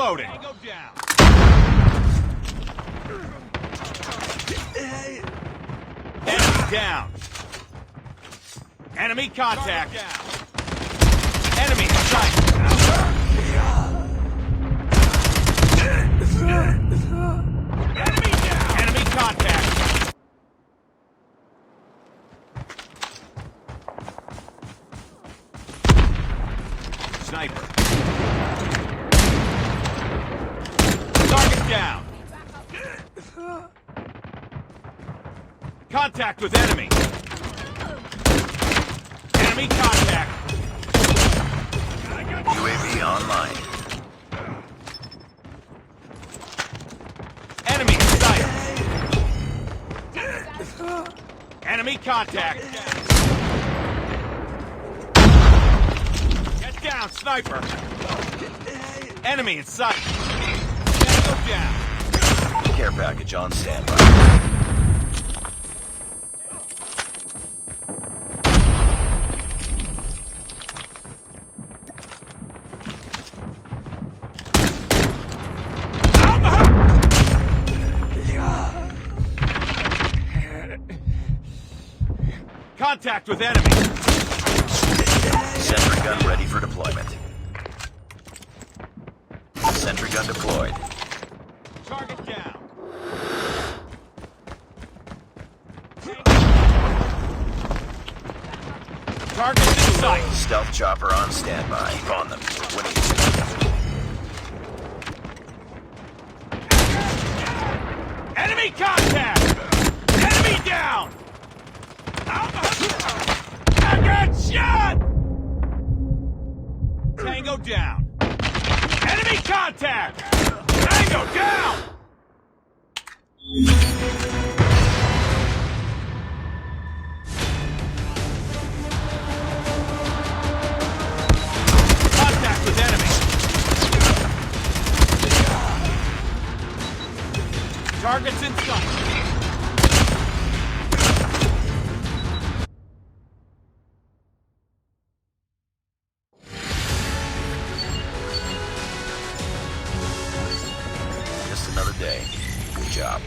Reloading. Tango down. Enemy down. Enemy contact. Down. Enemy in sight. Enemy down. Enemy contact. Sniper. Target down. Contact with enemy. Enemy contact. UAV online. Enemy in sight. Enemy contact. Get down, sniper. Enemy in sight. Tango down. Care package on standby. Contact with enemy. Sentry gun ready for deployment. Sentry gun deployed. Target down. Target in sight. Stealth chopper on standby. Keep on them. We're winning. Enemy contact. Enemy down. I got shot. Tango down. Enemy contact. Tango down. Contact with enemy. Targets in sight. Just another day. Good job.